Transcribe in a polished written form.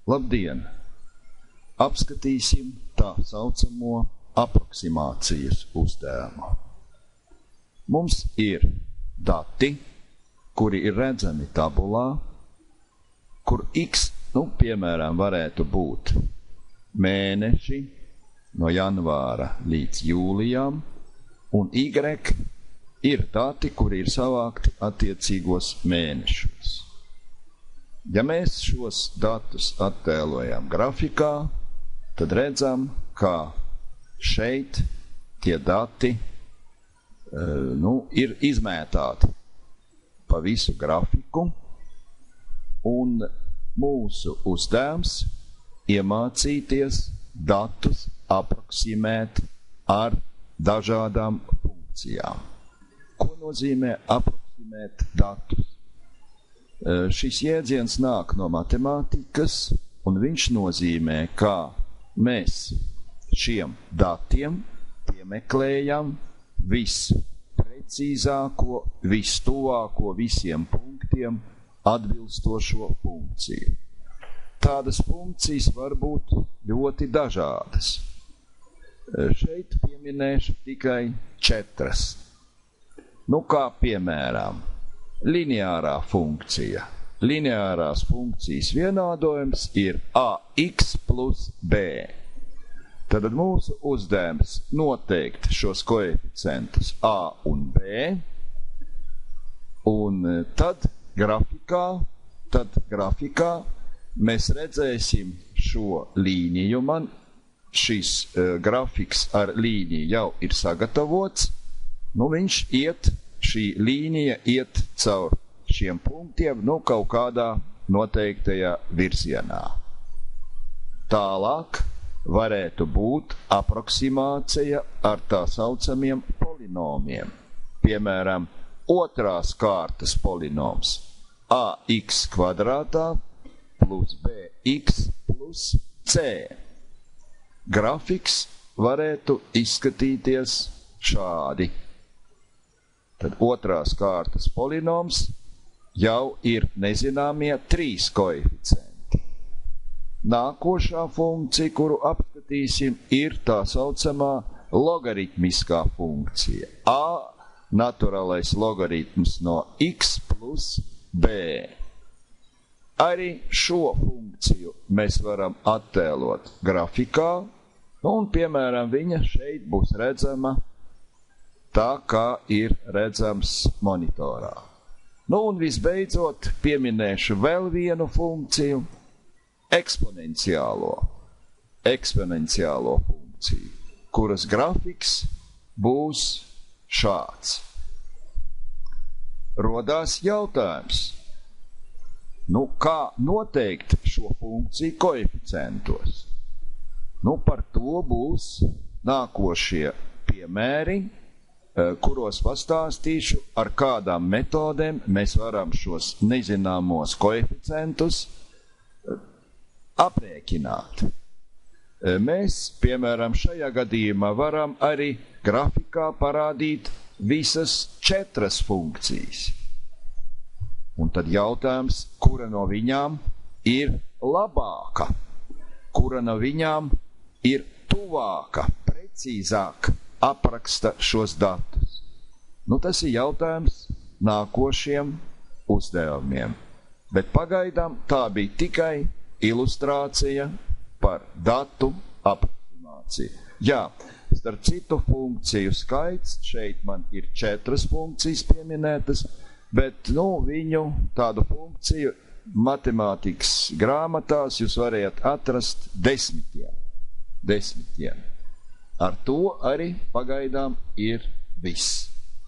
Labdien! Apskatīsim tā saucamo aproksimācijas uzdevumu. Mums ir dati, kuri ir redzami tabulā, kur X, piemēram, varētu būt mēneši no janvāra līdz jūlijām, un Y ir dati, kuri ir savākti attiecīgos mēnešos. Ja mēs šos datus attēlojam grafikā, tad redzam, ka šeit tie dati ir izmētāti pa visu grafiku, un mūsu uzdevums iemācīties datus aproksimēt ar dažādām funkcijām. Ko nozīmē aproksimēt datus? Šis jēdziens nāk no matemātikas, un viņš nozīmē, ka mēs šiem datiem piemeklējam visprecīzāko, vistuvāko visiem punktiem atbilstošo funkciju. Tādas funkcijas var būt ļoti dažādas. Šeit pieminēšu tikai 4. Kā piemēram, lineārā funkcija. Lineārās funkcijas vienādojums ir ax plus b. Tad mūsu uzdevums noteikt šos koeficientus a un b, un tad grafikā mēs redzēsim šo līniju. Man šis grafiks ar līniju jau ir sagatavots. Šī līnija iet caur šiem punktiem, kaut kādā noteiktajā virzienā. Tālāk varētu būt aproksimācija ar tā saucamiem polinomiem. Piemēram, otrās kārtas polinoms ax kvadrātā plus bx plus c. Grafiks varētu izskatīties šādi. Tad otrās kārtas polinoms jau ir nezināmie 3 koeficienti. Nākošā funkcija, kuru apskatīsim, ir tā saucamā logaritmiskā funkcija. A naturālais logaritms no x plus b. Arī šo funkciju mēs varam attēlot grafikā, un, piemēram, viņa šeit būs redzama tā, kā ir redzams monitorā. Un visbeidzot pieminēšu vēl vienu funkciju, eksponenciālo funkciju, kuras grafiks būs šāds. Rodās jautājums, kā noteikt šo funkciju koeficientos? Par to būs nākošie piemēri, kuros pastāstīšu, ar kādām metodēm mēs varam šos nezināmos koeficientus aprēķināt. Mēs, piemēram, šajā gadījumā varam arī grafikā parādīt visas 4 funkcijas. Un tad jautājums, kura no viņām ir labāka, kura no viņām ir tuvāka, precīzāk apraksta šos datus. Tas ir jautājums nākošiem uzdevumiem. Bet pagaidām tā bija tikai ilustrācija par datu aproksimāciju. Jā, starp citu funkciju skaits, šeit man ir 4 funkcijas pieminētas, bet viņu tādu funkciju matemātikas grāmatās jūs varējat atrast 10. Ar to arī pagaidām ir viss.